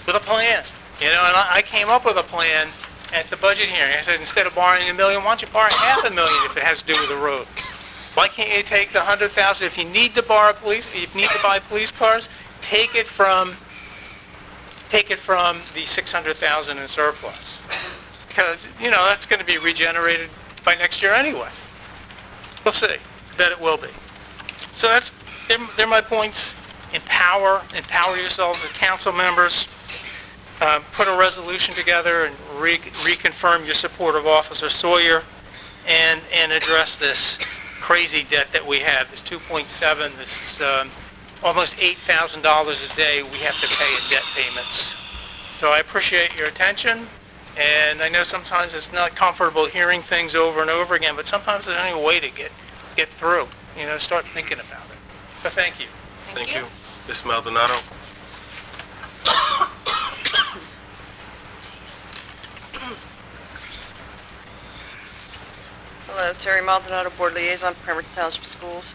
S7: with a plan? And I came up with a plan at the budget hearing. I said, instead of borrowing $1 million, why don't you borrow $500,000 if it has to do with the road? Why can't you take the $100,000? If you need to buy police cars, take it from the $600,000 in surplus, because that's going to be regenerated by next year anyway. We'll see. Bet it will be. So they're my points. Empower yourselves as council members. Put a resolution together and reconfirm your support of Officer Sawyer, and address this crazy debt that we have. This 2.7, this almost $8,000 a day we have to pay in debt payments. So I appreciate your attention, and I know sometimes it's not comfortable hearing things over and over again, but sometimes there's only a way to get through. Start thinking about it. So thank you.
S2: Thank you. Ms. Maldonado.
S11: Hello, Terry Maldonado, Board Liaison for Pemberton Township Schools.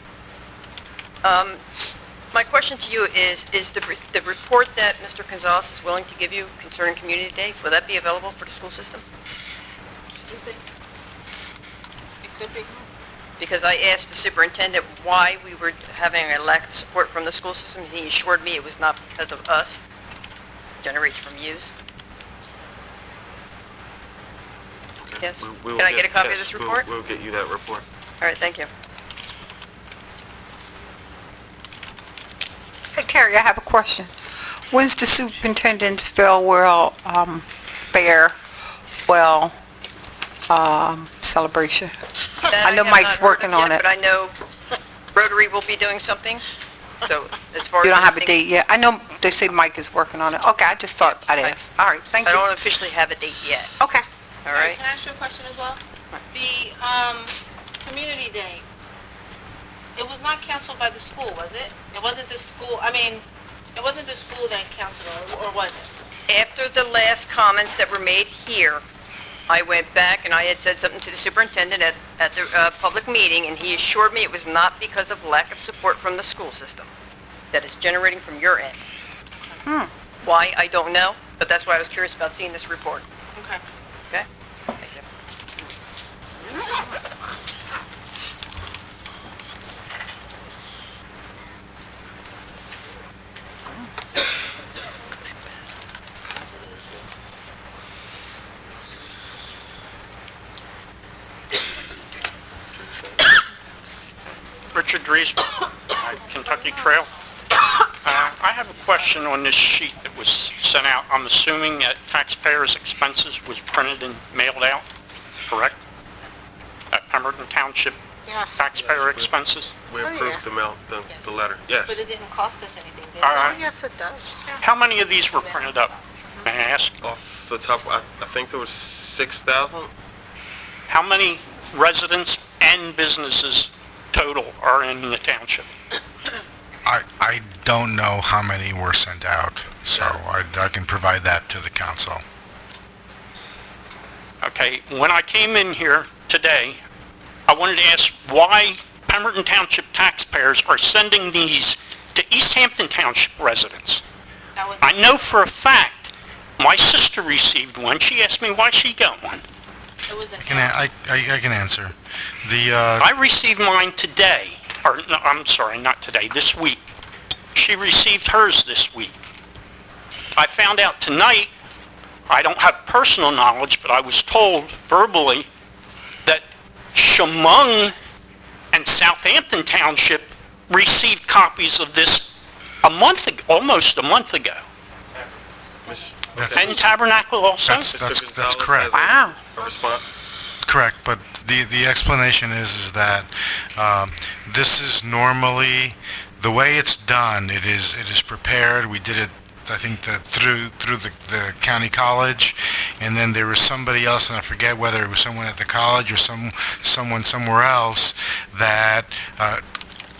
S11: My question to you is the report that Mr. Gonzalez is willing to give you concerning Community Day, will that be available for the school system?
S6: It could be.
S11: Because I asked the superintendent why we were having a lack of support from the school system, and he assured me it was not because of us. It generates from use.
S2: Okay.
S11: Yes.
S2: We will
S11: Can I get a copy of this report?
S2: We'll get you that report.
S11: All right, thank you.
S1: Hey, Carrie, I have a question. When's the superintendent's farewell celebration?
S11: That
S1: I know
S11: have
S1: Mike's
S11: not heard
S1: working
S11: of
S1: on
S11: yet,
S1: it.
S11: But I know Rotary will be doing something, so as far as...
S1: You don't have a
S11: anything-
S1: date yet? I know they say Mike is working on it. Okay, I just thought I'd ask. All right, thank
S11: I
S1: you.
S11: don't officially have a date yet,
S1: Okay.
S11: all right?
S6: Can I ask you a question as well? The, community day, it was not canceled by the school, was it? It wasn't the school, it wasn't the school that canceled it, or was it?
S11: After the last comments that were made here, I went back and I had said something to the superintendent at the public meeting, and he assured me it was not because of lack of support from the school system, that it's generating from your end. Why, I don't know, but that's why I was curious about seeing this report.
S6: Okay.
S11: Okay? Thank you.
S12: Richard Driesman, Kentucky Trail. I have a question on this sheet that was sent out. I'm assuming that taxpayers' expenses was printed and mailed out, correct? At Pemberton Township
S5: Yes.
S12: taxpayer expenses?
S2: We
S5: Oh,
S2: approved
S5: yeah.
S2: the letter, yes.
S6: But it didn't cost us anything, did it?
S12: All
S5: Oh,
S12: right.
S5: yes, it does.
S12: How many of these were printed up, may I ask?
S2: Off the top, I think there was 6,000.
S12: How many residents and businesses total are in the township?
S3: I don't know how many were sent out, so I can provide that to the council.
S12: Okay, when I came in here today, I wanted to ask why Pemberton Township taxpayers are sending these to East Hampton Township residents.
S6: That was,
S12: I know for a fact my sister received one. She asked me why she got one.
S6: it was an
S3: I can answer. The
S12: I received mine today, or no, I'm sorry, not today, this week. She received hers this week. I found out tonight, I don't have personal knowledge, but I was told verbally that Chemung and Southampton Township received copies of this a month ago, almost a month ago.
S3: that's,
S12: And Tabernacle also?
S3: that's correct.
S1: Wow.
S2: A response?
S3: Correct, but the explanation is that this is normally the way it's done. It is prepared. We did it, I think, through the county college, and then there was somebody else, and I forget whether it was someone at the college or someone somewhere else that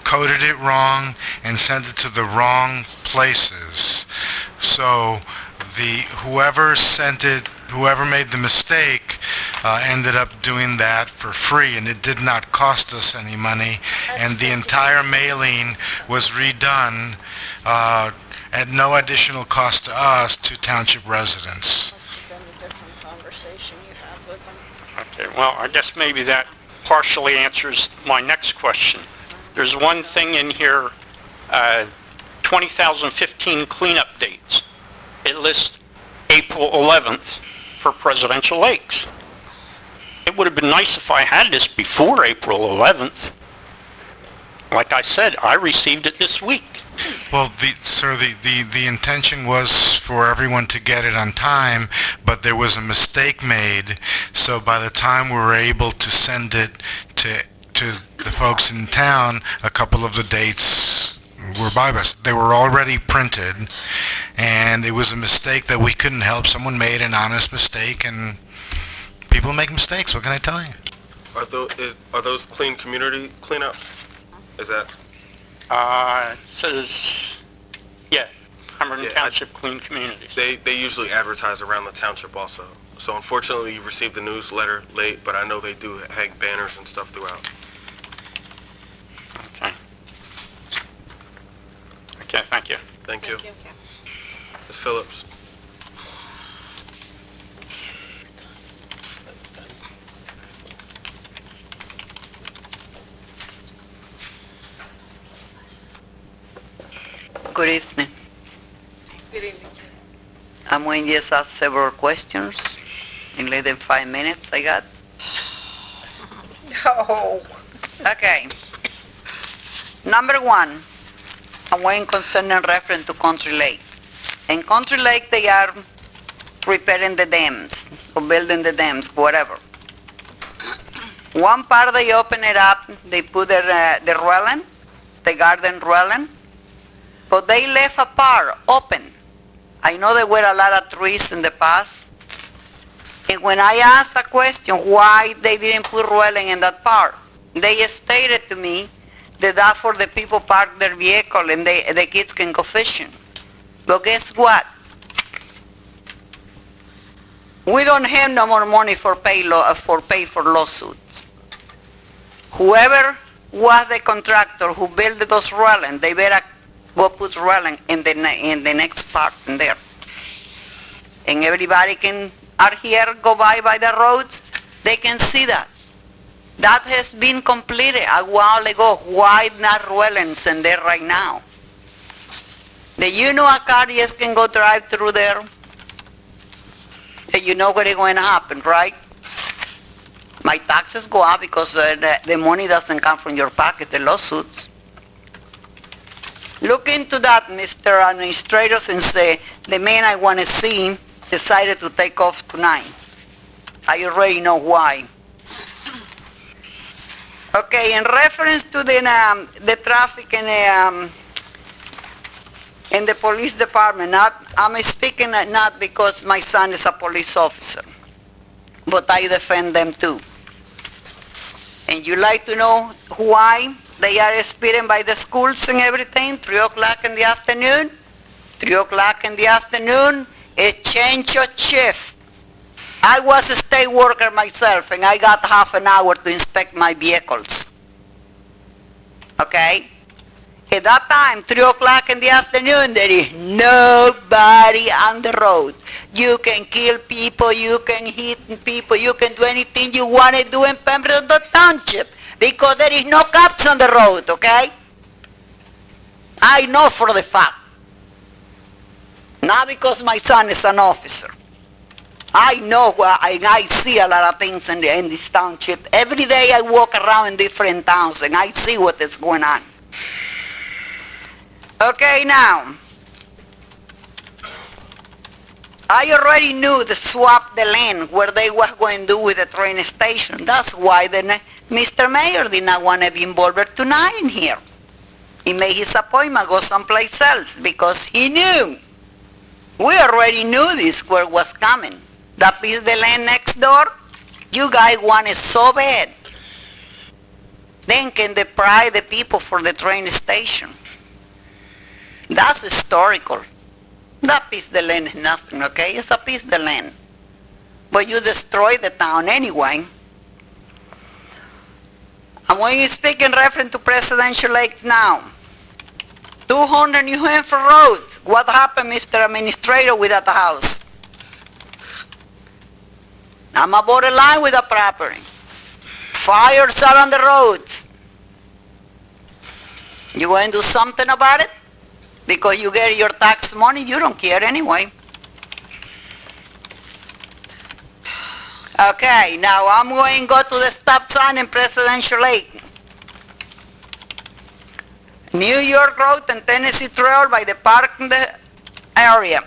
S3: coded it wrong and sent it to the wrong places. So whoever made the mistake ended up doing that for free, and it did not cost us any money, and the entire mailing was redone at no additional cost to us, to township residents.
S5: Must have been a different conversation you had with them.
S12: Okay, well, I guess maybe that partially answers my next question. There's one thing in here, 2015 cleanup dates. It lists April 11th for Presidential Lakes. It would have been nice if I had this before April 11th. Like I said, I received it this week.
S3: Well, the intention was for everyone to get it on time, but there was a mistake made, so by the time we were able to send it to the folks in town, a couple of the dates were bypassed. They were already printed, and it was a mistake that we couldn't help. Someone made an honest mistake, and people make mistakes. What can I tell you?
S2: Are those clean community cleanup? Is that?
S12: It says, yeah, Pemberton
S2: Yeah,
S12: Township Clean Communities.
S2: They usually advertise around the township also. So unfortunately, you received the newsletter late, but I know they do hang banners and stuff throughout.
S12: Okay. Okay, thank you.
S2: Thank you. Ms. Phillips.
S13: Good evening.
S6: Good evening.
S13: I'm going to just ask several questions in less than 5 minutes I got.
S1: No.
S13: Okay. Number one, I'm going concerning reference to Country Lake. In Country Lake, they are repairing the dams or building the dams, whatever. One part they open it up, they put the railing, the garden railing, but they left a part open. I know there were a lot of trees in the past, and when I asked a question why they didn't put railing in that part, they stated to me that that's for the people park their vehicle and the kids can go fishing. But guess what? We don't have no more money for pay for lawsuits. Whoever was the contractor who built those railings, they better go put railing in the next part in there. And everybody are here, go by the roads, they can see that. That has been completed a while ago. Why not railings in there right now? Do you know a car just can go drive through there? You know what is going to happen, right? My taxes go up because the money doesn't come from your pocket, the lawsuits. Look into that, Mr. Administrator, since the man I want to see decided to take off tonight. I already know why. Okay, in reference to the traffic in the police department, I'm speaking not because my son is a police officer, but I defend them too. And you like to know why they are speeding by the schools and everything, 3 o'clock in the afternoon? 3 o'clock in the afternoon, a change of shift. I was a state worker myself, and I got half an hour to inspect my vehicles. Okay? At that time, 3 o'clock in the afternoon, there is nobody on the road. You can kill people, you can hit people, you can do anything you want to do in Pemberton Township because there is no cops on the road, okay? I know for the fact. Not because my son is an officer. I know, I see a lot of things in this township. Every day I walk around in different towns and I see what is going on. Okay, now, I already knew to swap the land where they was going to do with the train station. That's why Mr. Mayor did not want to be involved tonight in here. He made his appointment, go someplace else, because he knew. We already knew this where was coming. That piece of the land next door, you guys want it so bad. Then can deprive the people for the train station. That's historical. That piece of the land is nothing, okay? It's a piece of the land. But you destroy the town anyway. And when you speak in reference to Presidential Lakes now, 200 New Hampshire roads. What happened, Mr. Administrator, with that house? I'm a borderline with the property. Fires are on the roads. You going to do something about it? Because you get your tax money, you don't care anyway. Okay, now I'm going to go to the stop sign in Presidential Lake. New York Road and Tennessee Trail by the parking area.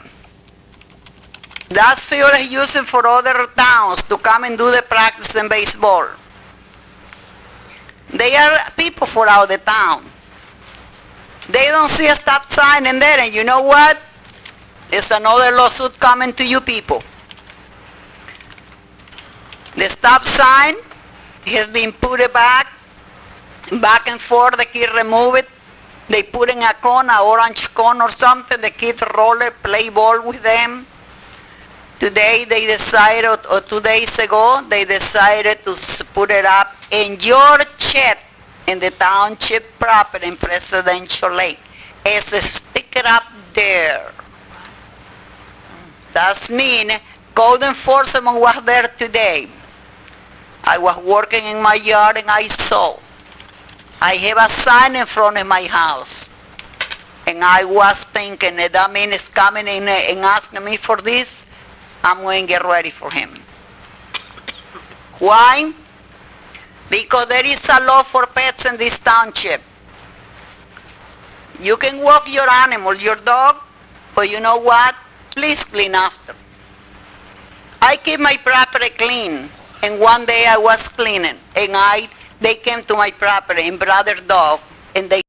S13: That field is used for other towns to come and do the practice in baseball. They are people for out of the town. They don't see a stop sign in there, and you know what? It's another lawsuit coming to you people. The stop sign has been put back and forth. The kids remove it. They put in a cone, an orange cone or something. The kids roll it, play ball with them. Today they decided, or 2 days ago, they decided to put it up in your shed in the township property in Presidential Lake. It's a sticker up there. That means code enforcement was there today. I was working in my yard and I saw. I have a sign in front of my house. And I was thinking that man is coming in and asking me for this. I'm going to get ready for him. Why? Because there is a law for pets in this township. You can walk your animal, your dog, But you know what? Please clean after. I keep my property clean, and one day I was cleaning, and they came to my property and brought their dog, and they